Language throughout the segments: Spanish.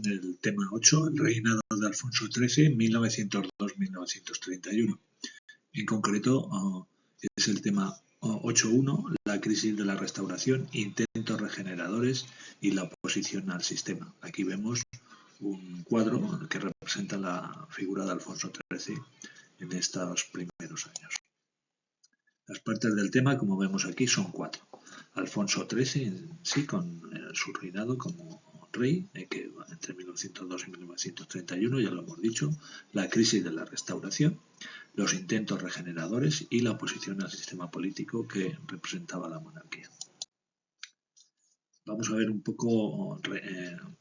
el tema 8, el reinado de Alfonso XIII, 1902-1931. En concreto, es el tema 8.1, la crisis de la restauración, intentos regeneradores y la oposición al sistema. Aquí vemos un cuadro que representa la figura de Alfonso XIII en estos primeros años. Las partes del tema, como vemos aquí, son 4. Alfonso XIII en sí, con su reinado como rey, que entre 1902 y 1931, ya lo hemos dicho, la crisis de la restauración, los intentos regeneradores y la oposición al sistema político que representaba la monarquía. Vamos a ver un poco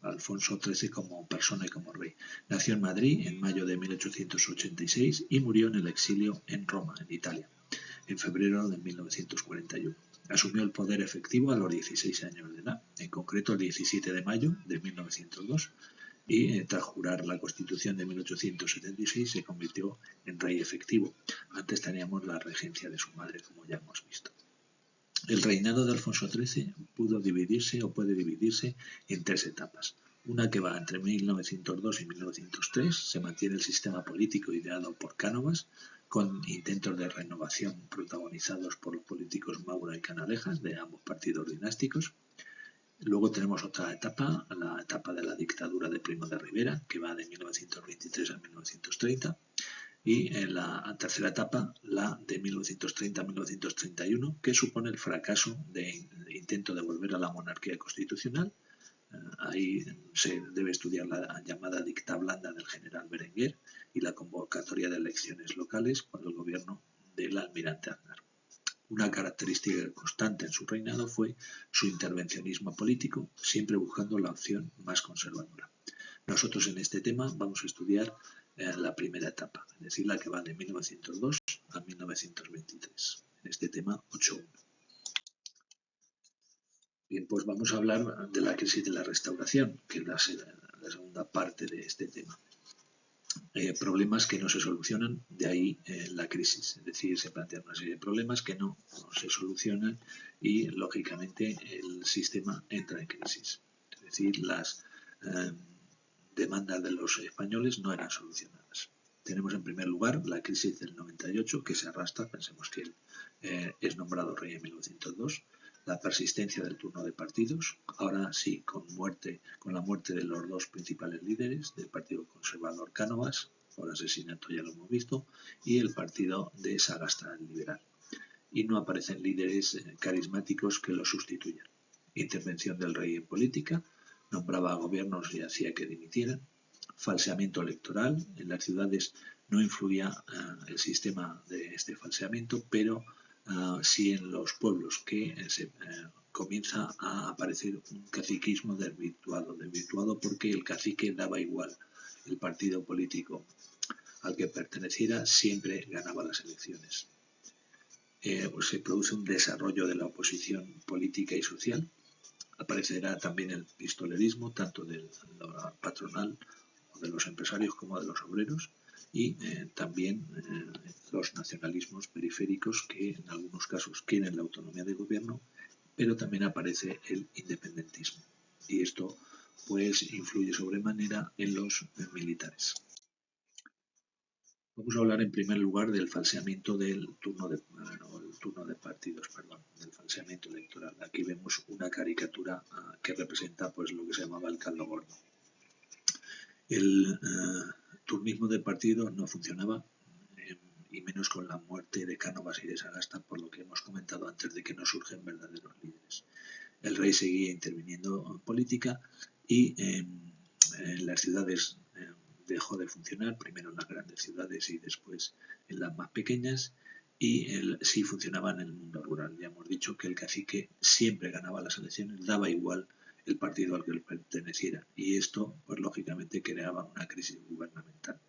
Alfonso XIII como persona y como rey. Nació en Madrid en mayo de 1886 y murió en el exilio en Roma, en Italia, en febrero de 1941. Asumió el poder efectivo a los 16 años de edad, en concreto el 17 de mayo de 1902, y tras jurar la Constitución de 1876 se convirtió en rey efectivo. Antes teníamos la regencia de su madre, como ya hemos visto. El reinado de Alfonso XIII puede dividirse en 3 etapas. Una que va entre 1902 y 1903, se mantiene el sistema político ideado por Cánovas, con intentos de renovación protagonizados por los políticos Maura y Canalejas, de ambos partidos dinásticos. Luego tenemos otra etapa, la etapa de la dictadura de Primo de Rivera, que va de 1923 a 1930. Y en la tercera etapa, la de 1930 a 1931, que supone el fracaso del intento de volver a la monarquía constitucional. Ahí se debe estudiar la llamada dicta blanda del general Berenguer y la convocatoria de elecciones locales cuando el gobierno del almirante Aznar. Una característica constante en su reinado fue su intervencionismo político, siempre buscando la opción más conservadora. Nosotros en este tema vamos a estudiar la primera etapa, es decir, la que va de 1902 a 1923, en este tema 8.1. Bien, pues vamos a hablar de la crisis de la restauración, que es la segunda parte de este tema. Problemas que no se solucionan, de ahí la crisis, es decir, se plantean una serie de problemas que no se solucionan y, lógicamente, el sistema entra en crisis. Es decir, las demandas de los españoles no eran solucionadas. Tenemos en primer lugar la crisis del 98, que se arrastra, pensemos que él es nombrado rey en 1902, la persistencia del turno de partidos, ahora sí con la muerte de los 2 principales líderes del Partido Conservador Cánovas, por asesinato ya lo hemos visto, y el partido de Sagasta, el liberal. Y no aparecen líderes carismáticos que lo sustituyan. Intervención del rey en política, nombraba a gobiernos y hacía que dimitieran. Falseamiento electoral, en las ciudades no influía el sistema de este falseamiento, pero sí en los pueblos, que comienza a aparecer un caciquismo desvirtuado porque el cacique daba igual, el partido político al que perteneciera siempre ganaba las elecciones. Se produce un desarrollo de la oposición política y social. Aparecerá también el pistolerismo, tanto de la patronal o de los empresarios como de los obreros, y también los nacionalismos periféricos que en algunos casos quieren la autonomía de gobierno, pero también aparece el independentismo. Y esto pues influye sobremanera en los militares. Vamos a hablar en primer lugar del falseamiento del turno de partidos, del falseamiento electoral. Aquí vemos una caricatura que representa pues lo que se llamaba el caldo gordo. El turnismo de partidos no funcionaba, y menos con la muerte de Cánovas y de Sagasta, por lo que hemos comentado antes de que no surgen verdaderos líderes. El rey seguía interviniendo en política y en las ciudades dejó de funcionar, primero en las grandes ciudades y después en las más pequeñas, y sí funcionaba en el mundo rural. Ya hemos dicho que el cacique siempre ganaba las elecciones, daba igual el partido al que perteneciera, y esto pues lógicamente creaba una crisis gubernamental.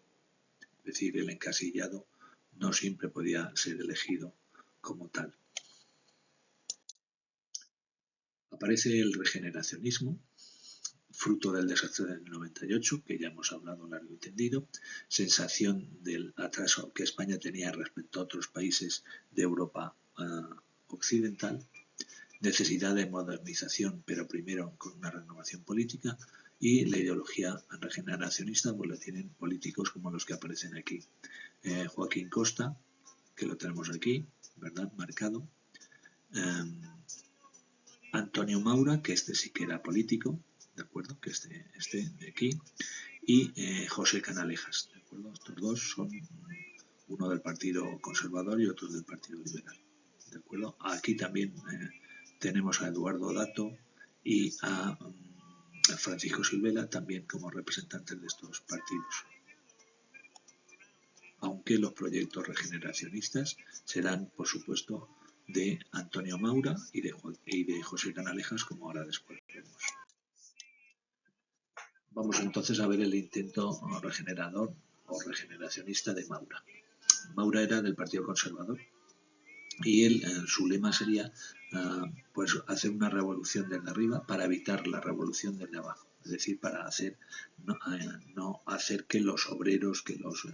Es decir, el encasillado no siempre podía ser elegido como tal. Aparece el regeneracionismo, fruto del desastre del 98, que ya hemos hablado largo y tendido, sensación del atraso que España tenía respecto a otros países de Europa occidental, necesidad de modernización, pero primero con una renovación política, y la ideología regeneracionista pues la tienen políticos como los que aparecen aquí. Joaquín Costa, que lo tenemos aquí, ¿verdad? Marcado. Antonio Maura, que este sí que era político, ¿de acuerdo? Que este de aquí. Y José Canalejas, ¿de acuerdo? Estos dos son uno del Partido Conservador y otro del Partido Liberal, ¿de acuerdo? Aquí también tenemos a Eduardo Dato y a Francisco Silvela también como representantes de estos partidos. Aunque los proyectos regeneracionistas serán, por supuesto, de Antonio Maura y de José Canalejas, como ahora después vemos. Vamos entonces a ver el intento regenerador o regeneracionista de Maura. Maura era del Partido Conservador y él, su lema sería pues hacer una revolución desde arriba para evitar la revolución desde abajo, es decir, para hacer no hacer que los obreros, que los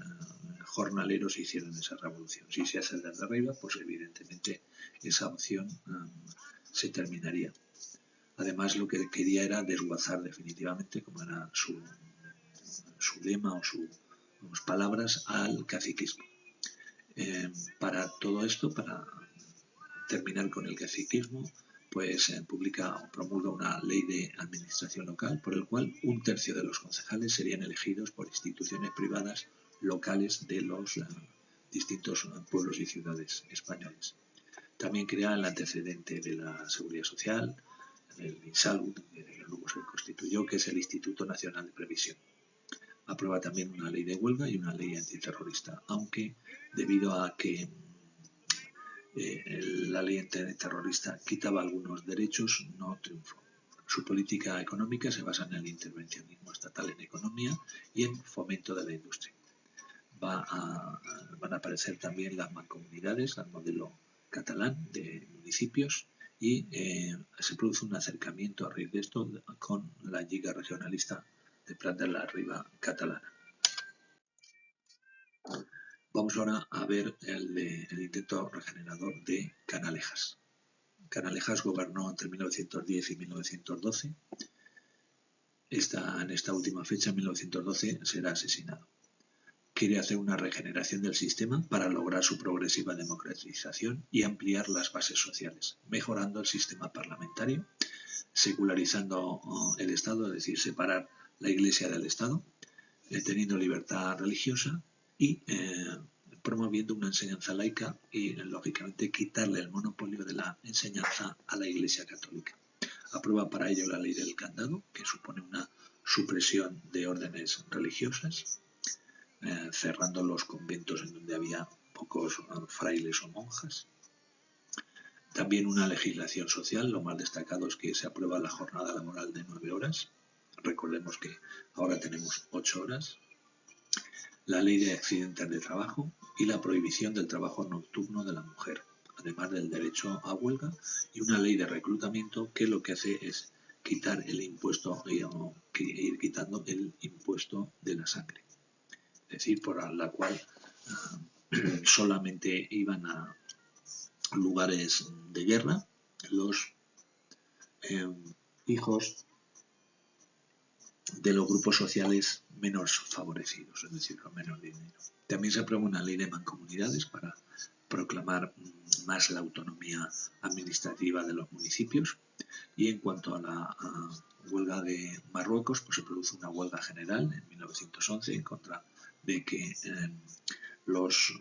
jornaleros hicieran esa revolución. Si se hace desde arriba, pues evidentemente esa opción se terminaría. Además, lo que quería era desguazar definitivamente, como era su lema o sus palabras, al caciquismo. Para todo esto, para terminar con el caciquismo, pues publica o promulga una ley de administración local por el cual 1/3 de los concejales serían elegidos por instituciones privadas locales de los distintos pueblos y ciudades españoles. También crea el antecedente de la Seguridad Social, el INSALUD, que luego se constituyó, que es el Instituto Nacional de Previsión. Aprueba también una ley de huelga y una ley antiterrorista, aunque debido a que la ley antiterrorista quitaba algunos derechos, no triunfó. Su política económica se basa en el intervencionismo estatal en economía y en fomento de la industria. Van a aparecer también las mancomunidades al modelo catalán de municipios y se produce un acercamiento a raíz de esto con la Lliga Regionalista de Prat de la Riba catalana. Vamos ahora a ver el intento regenerador de Canalejas. Canalejas gobernó entre 1910 y 1912. En esta última fecha, en 1912, será asesinado. Quiere hacer una regeneración del sistema para lograr su progresiva democratización y ampliar las bases sociales, mejorando el sistema parlamentario, secularizando el Estado, es decir, separar la Iglesia del Estado, teniendo libertad religiosa y promoviendo una enseñanza laica y, lógicamente, quitarle el monopolio de la enseñanza a la Iglesia Católica. Aprueba para ello la ley del candado, que supone una supresión de órdenes religiosas, cerrando los conventos en donde había pocos frailes o monjas. También una legislación social, lo más destacado es que se aprueba la jornada laboral de 9 horas. Recordemos que ahora tenemos 8 horas. La ley de accidentes de trabajo y la prohibición del trabajo nocturno de la mujer, además del derecho a huelga, y una ley de reclutamiento que lo que hace es quitar el impuesto, ir quitando el impuesto de la sangre. Es decir, por la cual solamente iban a lugares de guerra los hijos de los grupos sociales menos favorecidos, es decir, con menos dinero. También se aprueba una ley de mancomunidades para proclamar más la autonomía administrativa de los municipios. Y en cuanto a la huelga de Marruecos, pues se produce una huelga general en 1911 en contra de que los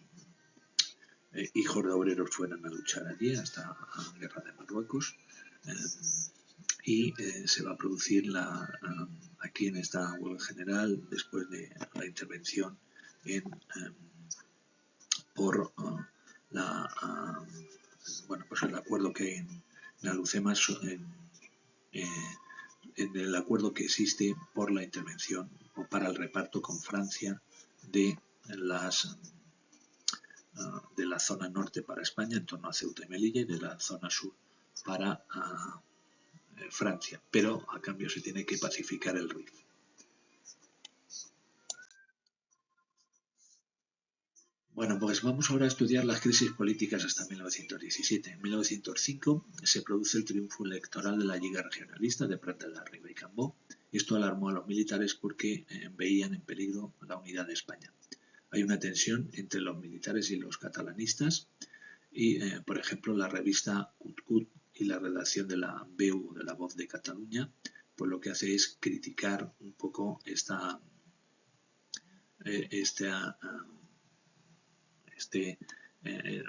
hijos de obreros fueran a luchar allí hasta la guerra de Marruecos. Y se va a producir aquí en esta huelga general, después de la intervención por pues el acuerdo que en Alhucemas, en el acuerdo que existe por la intervención o para el reparto con Francia de la zona norte para España, en torno a Ceuta y Melilla, y de la zona sur para Francia, pero a cambio se tiene que pacificar el Rif. Bueno, pues vamos ahora a estudiar las crisis políticas hasta 1917. En 1905 se produce el triunfo electoral de la Lliga Regionalista de Prat de la Riba y Cambó Esto alarmó a los militares porque veían en peligro la unidad de España. Hay una tensión entre los militares y los catalanistas y, por ejemplo, la revista Cut y la redacción de la Veu, de la Voz de Cataluña, pues lo que hace es criticar un poco o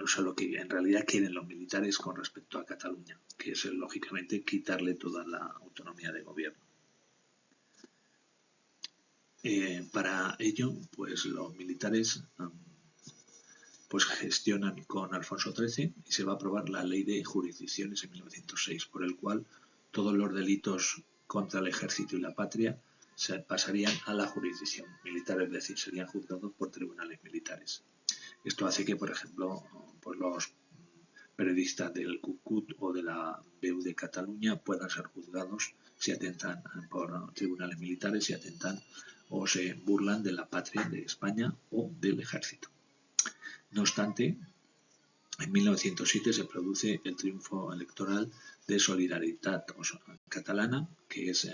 sea, lo que en realidad quieren los militares con respecto a Cataluña, que es lógicamente quitarle toda la autonomía de gobierno. Para ello, pues los militares pues gestionan con Alfonso XIII y se va a aprobar la Ley de Jurisdicciones en 1906, por el cual todos los delitos contra el ejército y la patria se pasarían a la jurisdicción militar, es decir, serían juzgados por tribunales militares. Esto hace que, por ejemplo, pues los periodistas del Cucut o de la Veu de Cataluña puedan ser juzgados si atentan por tribunales militares, si atentan o se burlan de la patria de España o del ejército. No obstante, en 1907 se produce el triunfo electoral de Solidaritat Catalana, que es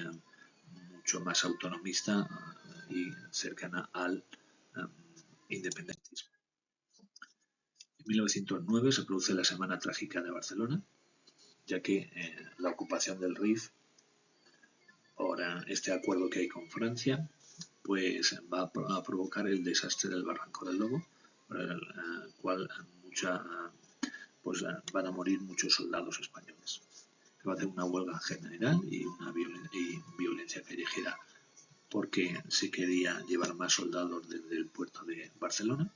mucho más autonomista y cercana al independentismo. En 1909 se produce la Semana Trágica de Barcelona, ya que la ocupación del Rif, por este acuerdo que hay con Francia, pues va a provocar el desastre del Barranco del Lobo, por el cual pues van a morir muchos soldados españoles. Se va a hacer una huelga general y una violencia callejera porque se quería llevar más soldados desde el puerto de Barcelona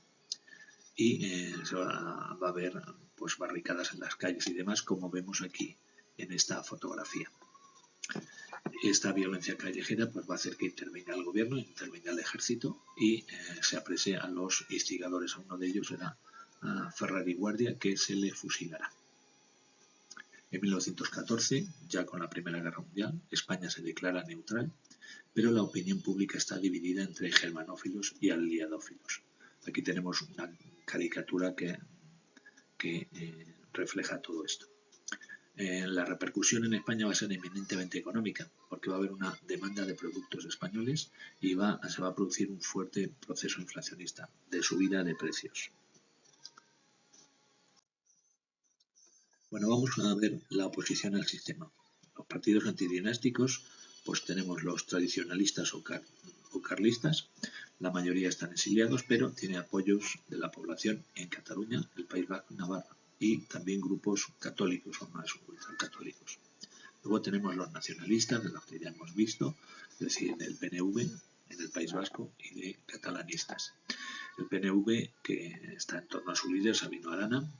y se va a ver pues barricadas en las calles y demás, como vemos aquí en esta fotografía. Esta violencia callejera pues va a hacer que intervenga el gobierno, intervenga el ejército y se aprese a los instigadores. A uno de ellos era Ferrari Guardia, que se le fusilará. En 1914, ya con la Primera Guerra Mundial, España se declara neutral, pero la opinión pública está dividida entre germanófilos y aliadófilos. Aquí tenemos una caricatura que refleja todo esto. La repercusión en España va a ser eminentemente económica, porque va a haber una demanda de productos españoles y se va a producir un fuerte proceso inflacionista de subida de precios. Bueno, vamos a ver la oposición al sistema. Los partidos antidinásticos, pues tenemos los tradicionalistas o carlistas, la mayoría están exiliados, pero tiene apoyos de la población en Cataluña, el País Vasco, Navarra, y también grupos católicos o más ultracatólicos. Luego tenemos los nacionalistas, de los que ya hemos visto, es decir, del PNV en el País Vasco y de catalanistas. El PNV, que está en torno a su líder, Sabino Arana,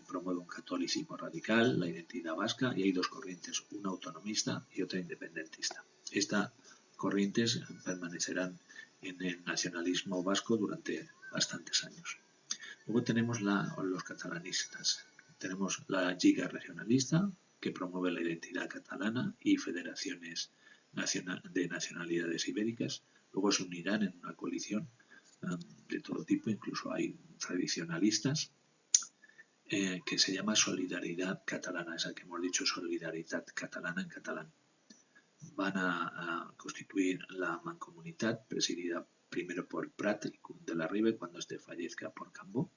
promueve un catolicismo radical, la identidad vasca, y hay dos corrientes, una autonomista y otra independentista. Estas corrientes permanecerán en el nacionalismo vasco durante bastantes años. Luego tenemos los catalanistas. Tenemos la Lliga Regionalista, que promueve la identidad catalana y federaciones de nacionalidades ibéricas. Luego se unirán en una coalición de todo tipo, incluso hay tradicionalistas, que se llama Solidaridad Catalana, esa que hemos dicho, Solidaridad Catalana en catalán. Van a constituir la Mancomunitat, presidida primero por Prat y de la Ribe, cuando este fallezca por Cambó.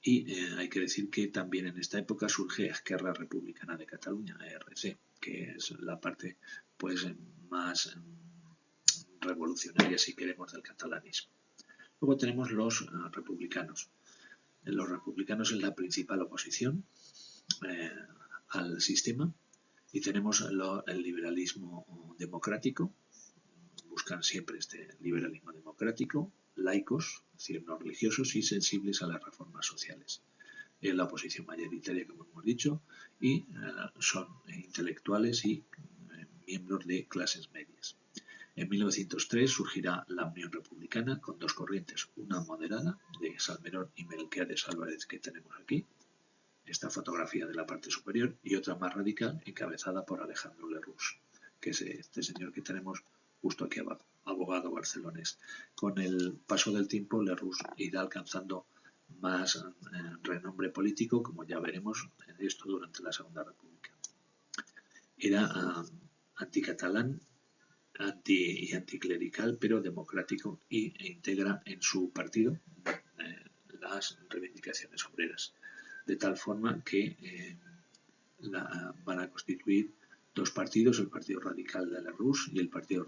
Y hay que decir que también en esta época surge Esquerra Republicana de Cataluña, ERC, que es la parte pues más revolucionaria, si queremos, del catalanismo. Luego tenemos los republicanos. Los republicanos es la principal oposición al sistema y tenemos el liberalismo democrático. Buscan siempre este liberalismo democrático, laicos, es decir, no religiosos y sensibles a las reformas sociales. Es la oposición mayoritaria, como hemos dicho, y son intelectuales y miembros de clases medias. En 1903 surgirá la Unión Republicana con dos corrientes, una moderada de Salmerón y Melquiades Álvarez, que tenemos aquí, esta fotografía de la parte superior, y otra más radical encabezada por Alejandro Lerroux, que es este señor que tenemos justo aquí abajo, abogado barcelonés. Con el paso del tiempo, Lerroux irá alcanzando más renombre político, como ya veremos esto durante la Segunda República. Era anticatalán, anticlerical, pero democrático, e integra en su partido las reivindicaciones obreras, de tal forma que van a constituir dos partidos, el Partido Radical de la Rus y el Partido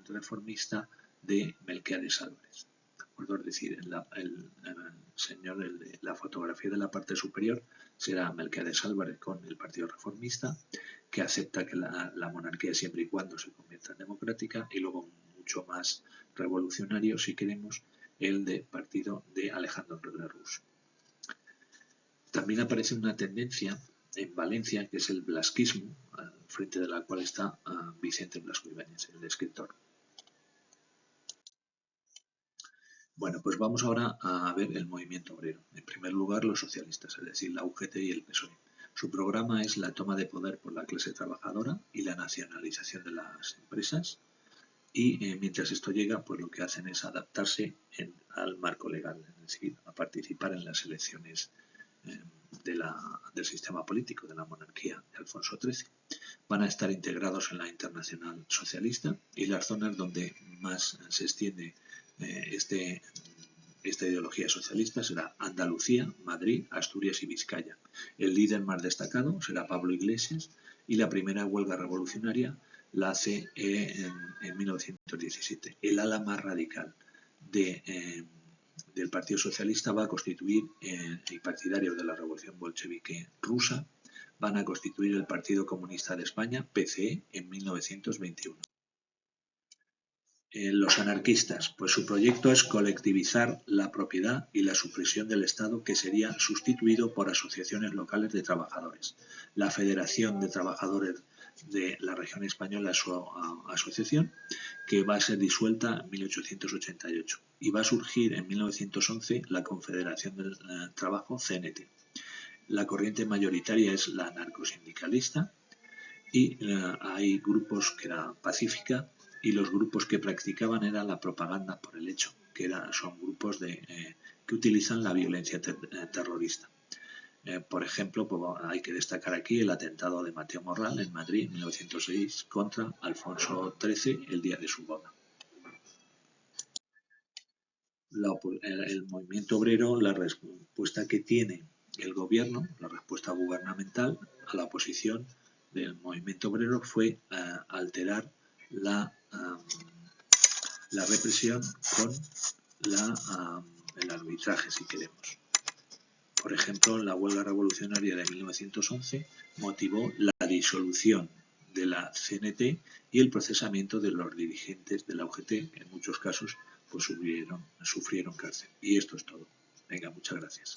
Reformista de Melquiades Álvarez. Es decir, el señor de la fotografía de la parte superior será Melquiades Álvarez con el Partido Reformista, que acepta que la monarquía siempre y cuando se convierta en democrática, y luego mucho más revolucionario, si queremos, el de partido de Alejandro de la Rus. También aparece una tendencia en Valencia, que es el blasquismo, al frente de la cual está Vicente Blasco Ibáñez, el escritor. Bueno, pues vamos ahora a ver el movimiento obrero. En primer lugar, los socialistas, es decir, la UGT y el PSOE. Su programa es la toma de poder por la clase trabajadora y la nacionalización de las empresas. Y mientras esto llega, pues lo que hacen es adaptarse al marco legal, es decir, a participar en las elecciones del sistema político de la monarquía de Alfonso XIII. Van a estar integrados en la Internacional Socialista, y las zonas donde más se extiende esta ideología socialista será Andalucía, Madrid, Asturias y Vizcaya. El líder más destacado será Pablo Iglesias, y la primera huelga revolucionaria la hace en 1917. El ala más radical del Partido Socialista va a constituir, y partidarios de la Revolución Bolchevique rusa, van a constituir el Partido Comunista de España, PCE, en 1921. Los anarquistas, pues su proyecto es colectivizar la propiedad y la supresión del Estado, que sería sustituido por asociaciones locales de trabajadores. La Federación de Trabajadores de la Región Española es su asociación, que va a ser disuelta en 1888, y va a surgir en 1911 la Confederación del Trabajo, CNT. La corriente mayoritaria es la anarcosindicalista, y hay grupos que era pacífica, y los grupos que practicaban era la propaganda por el hecho, que son grupos que utilizan la violencia terrorista. Por ejemplo, pues, hay que destacar aquí el atentado de Mateo Morral en Madrid en 1906 contra Alfonso XIII el día de su boda. El movimiento obrero, la respuesta que tiene el gobierno, la respuesta gubernamental a la oposición del movimiento obrero, fue alterar la represión con el arbitraje, si queremos. Por ejemplo, la huelga revolucionaria de 1911 motivó la disolución de la CNT y el procesamiento de los dirigentes de la UGT, que en muchos casos pues sufrieron cárcel. Y esto es todo. Venga, muchas gracias.